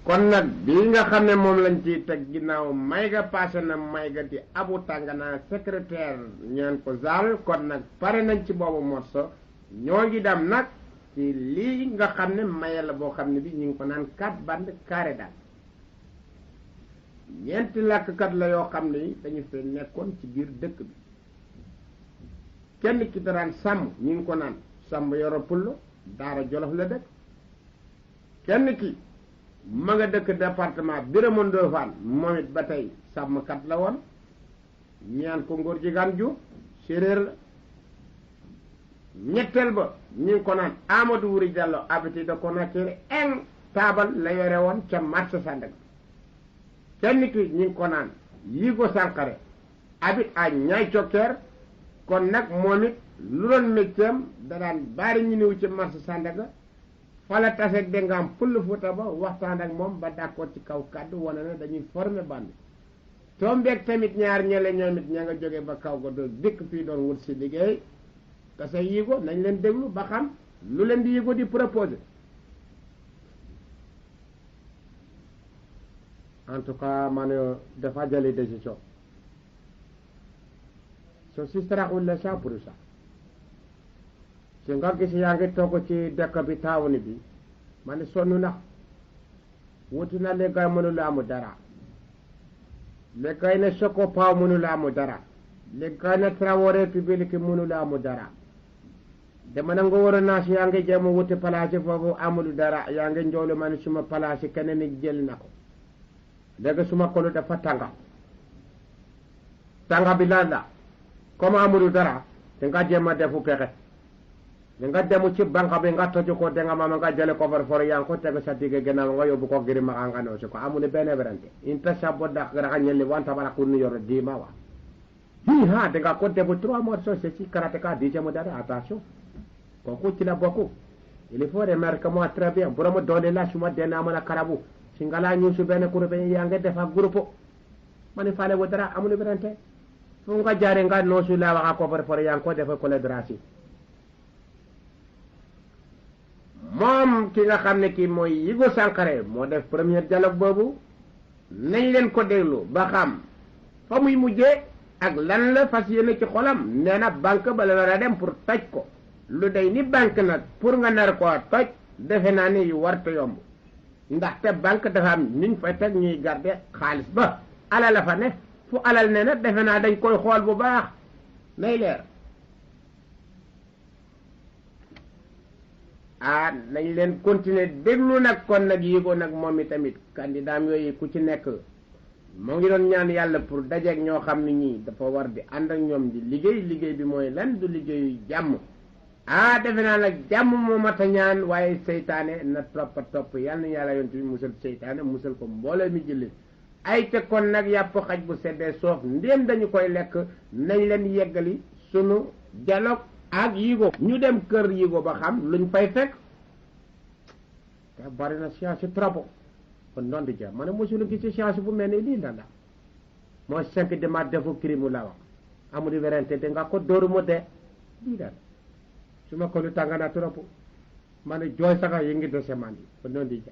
kon nag bii nga xam ne moom lañ ci teg ginnaaw may ga passé na may ga di Abu Tangana secrétaire ñeen ko zaal kon nag pare nañ ci boobu morceau ñoo ngi dem nag ci lii nga xam ne maye la boo xam ne bi ñu ngi ko naan 4 bandes carré daal ñeenti làkkat la yoo xam ne dañu fee nekkoon ci biir dëkk bi kenn ki daraan sàmm ñu ngi ko naan sàmm yoro pullo daara jolof la dëkk kenn ki ma nga dëkk département Birama Ndofane moom it ba tey sàmmkat la woon ñaan ko ngóor jigaan ju séeréer la ñetteel ba ñu ngi ko naan Amadou Wuri Diallo habité de Conakry en taabal la yore woon ca marché Sandaga kenn ki ñu ngi ko naan Yigo Sankare habite à Niayes Thioker kon nag moom it lu doon métiem da daan bari ñu niw ci marché Sandaga fala taseeg de nga am pël Fuuta ba waxtaan ak moom ba d'accord ci kaw kàddu wane ne dañuy former bande tombeeg tamit ñaar ñele ñoom it ña nga jóge ba kaw ga doon dikk fii doon wut si liggéey te sa Yigo nañ leen déglu ba xam lu leen di Yigo di proposer en tout cas man dafa jëli décision so si saraxul la 100% si nga gis yaa ngi toog ci dëkk bi taawuni bi ma ne sonn na wuti na léegi mënul amu dara léegi ne Soko Paaw mënul amu dara léegi ne Traoré public mënul amu dara dama na nga war a naas yaa ngi jéem a wuti place foofu amul dara yaa ngi njoolu ma ne suma place keneen ni jël na ko léegi suma kolu dafa tanga bi lan la comme amul dara te nga jéem a defu pexe nga demu ci banque bi nga toju ko de nga mama nga jële ko for yaa ngi ko teg sa digge gannaaw nga yóbbu ko giri ma nga no si ko amul benn werante inta sa bodda gara ñelli wanta bala ku ñu yor di ma wa hi ha de nga ko debu 3 mois so c'est ci karateka di jamo dara attention kooku ci la bokku il faut remarquer moi très bien burama doole la suma dena mala karabu singala ñu su benn groupe yaa ngi defa groupe mani faale wo dara amul werante fu nga jaare nga no su la waxa ko for yaa ngi ko defa ko le drasi moom ki nga xam ne kii mooy Yigo Sankare moo def premier dialogue boobu nañ leen ko déglu ba xam fa muy mujjee ak lan la fas yéene ci xolam nee na banque ba la war a dem pour toj ko lu day ni banque nag pour nga nar koo toj defe naa ni yu warta yomb ndaxte banque dafa am niñ fay teg ñuy garder xaalis ba alal la fa ne fu alal ne na defe naa dañ koy xool bu baax nay leer nañ leen continuer déglu nag kon nag Yigo nag moom i tamit candidat yooyu ku ci nekk moo ngi doon ñaan yàlla pour dajeeg ñoo xam ne ñii dafa war di ànd ak ñoom di liggéey bi mooy lan du liggéeyu jàmm defe naa nag jàmm moo mat a ñaan waaye seytaane na topp yal na yàlla yontu bi musal seytaane musal ko mbooloo mi jullit ay te kon nag yàpp xaj bu seddee soof ndéem dañu koy lekk nañ leen yeggali sunu dialogue ak Yigo ñu dem kër Yigo ba xam luñ fay fekk te bari na science trop kon noonu di ja ma ne mosulu gis ci science bu mel ni lii la moo 5 de mars defu crime la wax amul werante te nga ko dóoru mu dee lii la su ma ko lu tàng na trop ma ne jooy sax yi ngi dese man yi kon noonu di ja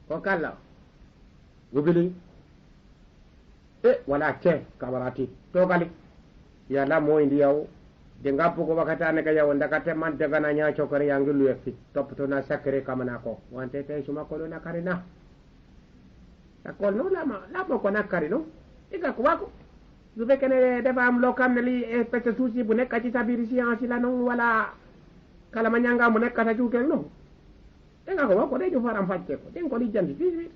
ko kàlla ubili wala ce kamarati toogali yàlla moo indi yow di nga bëgg waxataane ka yow ndakate man dégg naa ñaa cokkari yaa ngi luye fi toppatoo na sakkare kamana ko wante tey suma ko lu nakari na d'accord no la ko nakari no iga ko wako su fekkee ne dafa am loo xam ne lii espèce souci bu nekk ci sa biir science la noonu wala kalama ñanga mu nekk sa cuukeel noonu danga ko wako day ñu faram fàcce ko den ko li janti fii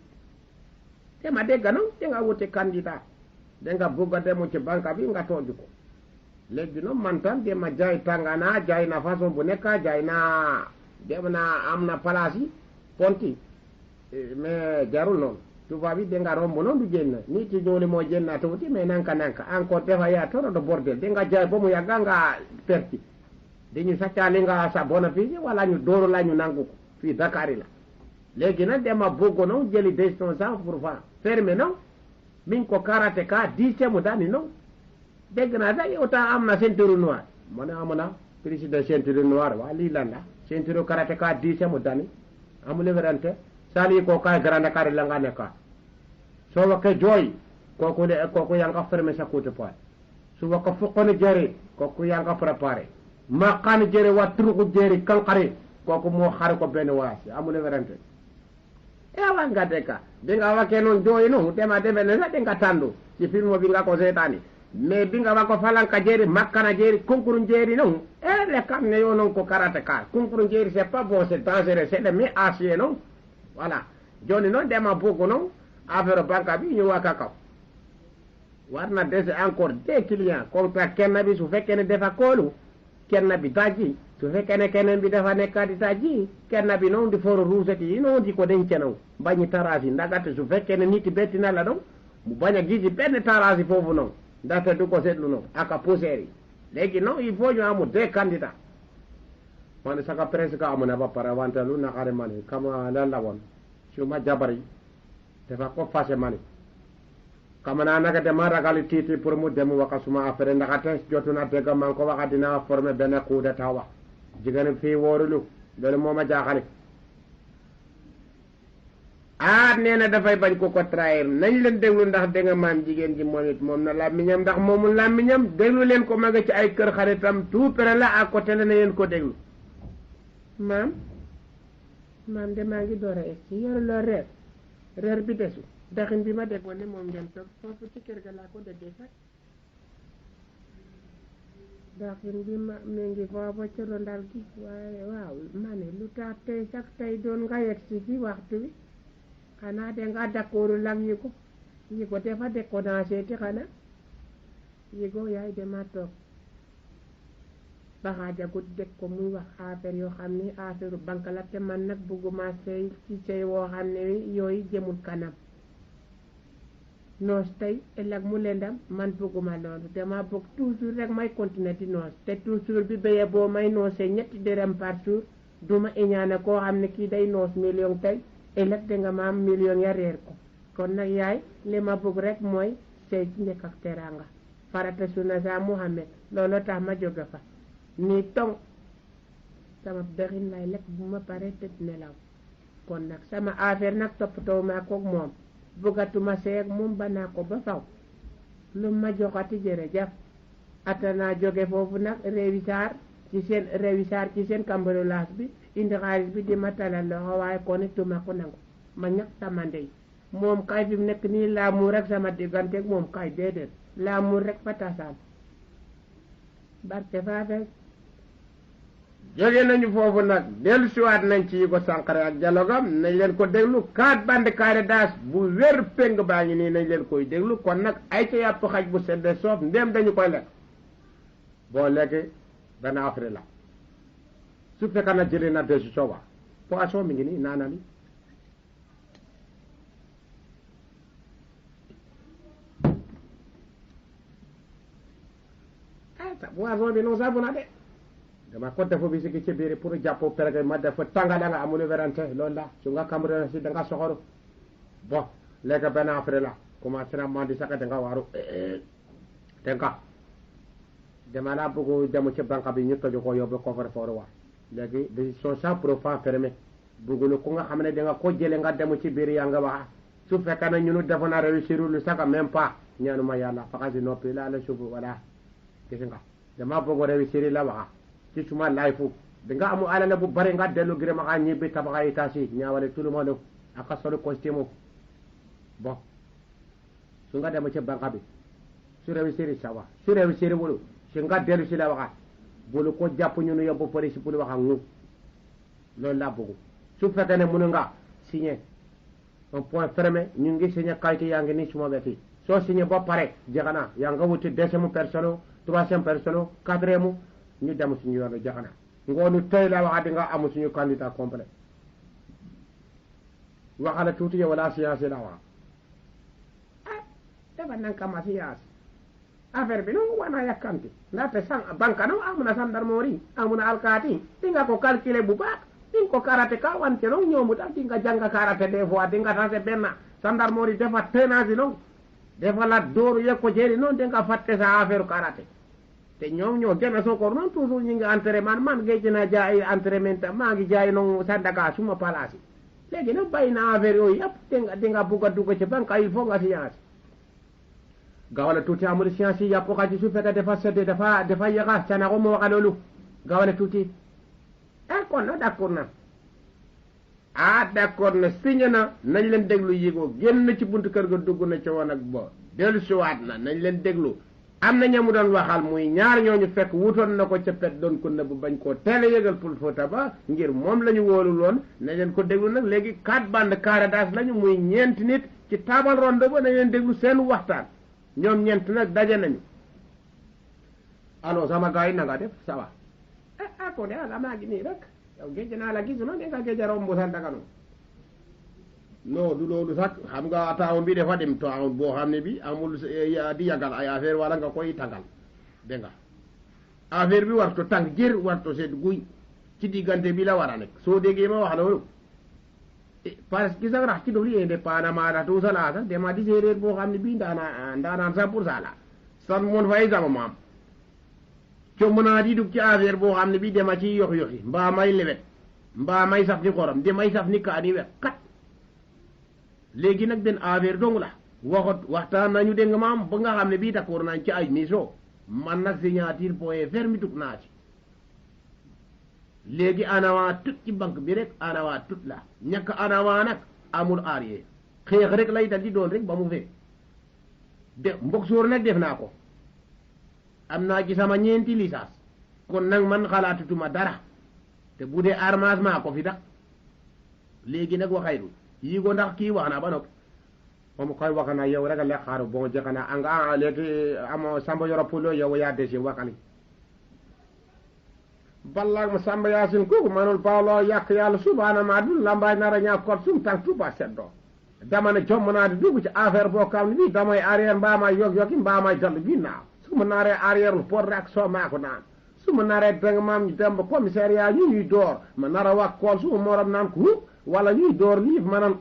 te ma dégg no danga wuti candidat danga bëgg a demu ci banque bi nga tooju ko léegi noonu man tam dema jaay tàngana jaay na façon bu nekk jaay na dem na am na place yi ponti mais jarul noonu tubaab bi danga romb noonu du génn nit yi ñooli moo génn tuuti mais nanka encore defa yaa toro do bordel danga jaay ba mu yàgga nga perti dañu saccaali nga sa bénéfice wala ñu dooru la ñu nangu ko fii Dakar la léegi nag dema bëgg noonu jëli décision 100% fermé noonu min ko karateka 10e mu daani noonu dégg naa sax yow tam am na ceinture noire ma ne am na président ceinture noire waa lii lan la ceinture karateka 10e mu daani amul werante sali ko kay grande kare la nga nekka so wake joy kooku yaa nga fermer sa côté poil su waka fuqone jeri kooku yaa nga préparé maqaan jeri wa turuku jeri kankari kooku moo xare ko benn waasi amul werante ewa nga deka dinga wake non joy no tema deme ne sa dinga tandu ci film bi nga ko seetaani mais bi nga wako falanka jeri makkana jeri konkurun jeri non le kam ne yo non ko karate ka konkurun jeri c'est pas bon c'est dangereux c'est le mi acier non voilà joni non dema bugu non affaire banque bi ñu waka kaw war na dese encore deux clients contrat kenn bi su fekkee ne dafa koolu kenn bi daji su fekkee ne keneen bi dafa nekkaati daji kenn bi noonu di foro ruusati yi noonu di ko denc naw bañi tarasi ndagate su fekkee ne nit betti na la noonu mu bañ a gisi benn tarasi foofu noonu ndaxte du ko seetlu noonu aka poussière yi léegi non il faut ñu amu deux candidats man saka presque amu na ba pare wante lu naqare mani kama lan la woon su ma jabari dafa ko fase mani kama naa naka dama ragali tiiti pour mu dem waka suma affaire ndaxate jotu na dégg man ko waxa dina formé benn coup d'état wax jigéen fii wóorulu loolu moo ma jaaxale nee na dafay bañ ko trahir nañ leen déglu ndax dégg nga maam jigéen ji moom it moom na làmmiñam ndax moomul làmmiñam déglu leen ko ma nga ci ay kër xaritam tout près la à côté la na yéen ko déglu maam de maa ngi door a egg ci yoru loo reer bi desu daxin bi ma déggoon ne moom ngeen toog foofu ci kër ga laa ko déggee sax daxin bi ma ngi foofu ci rondal gi waaye waaw ma ne lu tax tey sax tey doon nga yegg si fi waxtu wi xanaa de nga d'accord lag yi ko dafa déconnagé ti xanaa yi ko yaay dema toog baxa jagut dégg ko muy wax affaire yoo xam ni affaire banque la te man nag bugguma sey ci sey woo xam ne yooyu jëmul kanam noos tey ëllëg mu lendam man bugguma loolu dama bëgg toujours rek may continuer di noos te toujours bi béye boo may noosee ñetti dërëm par jour duma iñaane koo xam ne kii day noos million tey ëllëg da nga ma am million ya reer ko kon nag yaay li ma bëgg rek mooy sey ci njëkk ak teraanga farata sunna sa Muhammad loolu tax ma jóge fa nii tong sama dëxin lay lekk bu ma pare tëdd nelaw kon nag sama affaire nag toppatoo ma koog moom bëggatuma seeg moom ba naa ko ba faw lu ma joxati jërëjëf atana jóge foofu nag réwisaar ci seen cambrelage bi indi xaalis bi di ma talal loxo waaye ko ne tuma ko nangu ma ñàkk sama ndey moom kay fi mu nekk nii laamu rek sama digganteeg moom kay déedéet laamu rek fa tasaan barke faafe jóge nañu foofu nag dellu siwaat nañ ci yi ko Sankharé ak dialogam nañ leen ko déglu 4 bande carré d'as bu wér péng baa ngi nii nañ leen koy déglu kon nag ay ca yàpp xaj bu sedde soof ndéem dañu koy lekk boo léegi benn affaire la su fekkee na jëlee na décision wa poisson mi ngi nii naanali poisson bi non sabu na de dama ko defo bi sigi ci biir pour jàppo perege ma def tàngala nga amul werante loolu la su nga cambre si da nga soxoru bon léegi benn affaire la commencé na mandi saka da nga waaru te nga dama la bëgg dem ci banque bi ñu toju ko yóbbu coffre-fort wa léegi décision sans profond fermé bëggulu ku nga xam ne da nga ko jële nga dem ci biir yaa nga wax su fekkee na ñunu defoon na réussir lu saka même pas ñaanuma yàlla faxasi noppi la la suuf voilà gis nga dama bëgg réussir la waxa ci suma life da nga amu alala bu bari nga dellu gërëm ak ñibbi tabaxa itasi ñaawale tout le monde ak solo costume bon su nga dem ci banque bi su réussir ça va su réussir wulu su nga dellu si la waxa bulu ko jàpp ñu nu yóbbu police bulu wax ak ñu loolu laa bëgg su fekkee ne mënu nga signé un point fermé ñu ngi signé kayit yaa ngi ni suma weti soo signé ba pare jeexana yaa nga wuti deuxième personne troisième personne quatrième ñu dem suñu yoonu jaxana ngoonu tey la waxa di nga amu suñu candidat complet waxala tuuti yow wala science la waxa dafa nankama science affaire bi noonu wana yakkanti ndaxte banque no amuna gendarmerie amuna alkaati dinga ko calculer bu baax dinga ko karate ka wante noonu ñoomuta dinga janga karate des fois dinga tase benn gendarmerie defa tenance noonu defa la dooru yekko jeeri noonu dinga fatte sa affaire karate te ñoom ñoo gën a sokor noonu toujours ñu ngi entraînement man géej naa jaay entraînement maa ngi jaay noonu Sandaga suma palaasi léegi nag bàyyi na affaire yooyu yëpp di nga bugg a dugg ci banque il faut nga science gawale tuuti amul science yi yàpp xaji su fekkee dafa sedd dafa yéexa Sanokho moo wax loolu gawale tuuti kon na d'accord na d'accord na signé na nañ leen déglu yigoo génn ci buntu kër ga dugg na ci woon ak bo dellu siwaat na nañ leen déglu am na ñamu doon waxal muy ñaar ñooñu fekk wutoon na ko ca pet doon ko nëbb bañ koo teel a yëgal pour Fouta Ba ngir moom la ñu wóolu loon nañ leen ko déglu nag léegi 4 bandes carré lañu muy ñeenti nit ci taabal ronde ba nañ leen déglu seen waxtaan ñoom ñeent nag daje nañu allo sama gars yi na nga def ça va ko de ala maa ngi nii rek yow géej naa la gis ma de nga géej romb sa Ndakaaru non du loolu sax xam nga taawun bi dafa dem taawun boo xam ne bi amul di yàggal ay affaire wala nga koy tàngal dégg nga affaire bi warto tàng jër warto seet guy ci diggante bi la war a nekk soo déggee ma wax loolu parce que sax rax ci dofli yende panamaata tout ça la sax dema di séeréer boo xam ne bii ndaanaan 100% la san mon fay sama maam comb naa di dugg ci affaire boo xam ne bii dema ci yox-yoxi mbaa may lewet mbaa may saf ni xorom demay saf ni kaani wet kat léegi nag benn affaire dong la waxtaan nañu dégg nga maam ba nga xam ne bii d'accord nañ ci ay mission man nag signature point ferme dugg naa ci léegi anawaa tut ci banque bi rek anawaa tut la ñàkk anawaa nag amul arrière xeex rek lay dal di doon rek ba mu fee de mbokk sóor nag def naa ko am naa ci sama ñeenti licence kon nag man xalaatutuma dara te bu dee armagement ko fi tax léegi nag waxaydu yii ko ndax kii wax na ba noppi moom koy wax na yow rek a lekk xaaru bon jëkk na anga léegi amo Samba Yoro Pulo yow yaa desi waxali balla mo Samba Yaasin kooku manul Paulo yàq yàlla subhaana ma dul lambaay nara ñaa kot sum tànk tuba seddoo dama ne jomm naa di dugg ci affaire boo xam ne bii damay arrière mbaa may yog-yogi mbaa may dallu ginnaaw su ma naree arrière lu pot rek soo maa ko naan su ma naree danga maam ñu dem ba commissariat ñu ñuy door ma nar a wax kool su ma morom naan ko wala ñuy door lii ma naan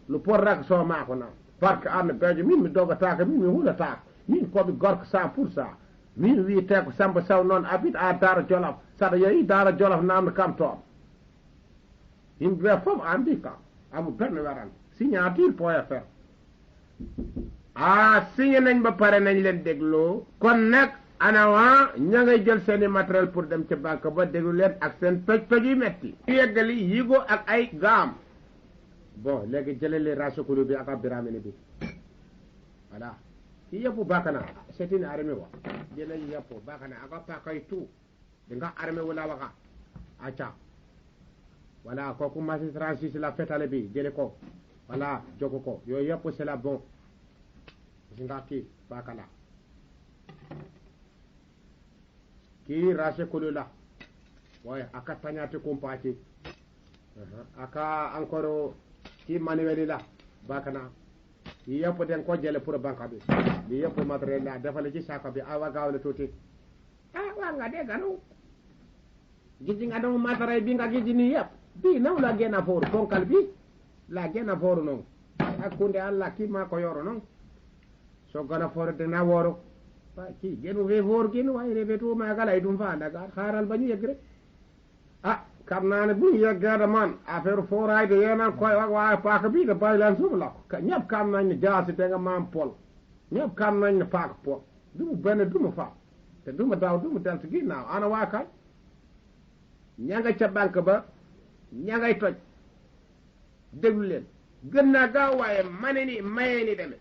lu pot rek soo maa ko naan parce que am na bejo min mi doga taaka min mi hula taaka min koɓe gorko 100% min wiyete ko Samba Sow noon habite à Daara Jolof saɗa yeehi Daara Jolof namde kam toon yimɓe ɓe fof andi kam amu benn weran signature point fr signé nañ ba pare nañ leen dégloo kon nag anawa ña ngay jël seeni matériel pour dem ca banque ba déglu leen ak seen toj yi metti yeggali yigo ak ay gaam bon léegi jëlele rasukulu bi ak abdiramini bi voilà yi yëpp bakana c'est une armée wa jële yi yëpp bakana aga pakay tout di nga armée wala waxa acca voilà kooku magistrat si la fetale bi jële ko voilà jogo ko yooyu yëpp c'est la bon si nga kii bakala kii rasukulu la waaye aka tañati kumpaci aka encore ki manuel la bakana yi yëpp den ko jële pour banque bi yi yëpp matériel la defale ci saako bi awa gaaw la tuuti waa nga dégg nu gis nga doon matériel bi nga gis nii yëpp bii naw la gën a fooru ponkal bi la gën a fooru noonu ak kunde Allah kii maa ko yoro noonu soo gën a fooru dina wooru waa kii gënu fee fooru gën waaye refetu maa galay dum fa ndaga xaaral ba ñu yegg rek kam naa ne bu ñu yeggee man affaire fooraay de yéen koy wax waaye paaka bii de bàyyi leen suuf la ko ñëpp kam nañ ne jaasi te nga maam pol ñëpp kam nañ ne paaka pol du mu benn du mu fa te du mu daw du mu deltu ginnaaw ana waa kay ña nga ca banque ba ña ngay toj déglu leen gën naa gaaw waaye mane ni mayee ni deme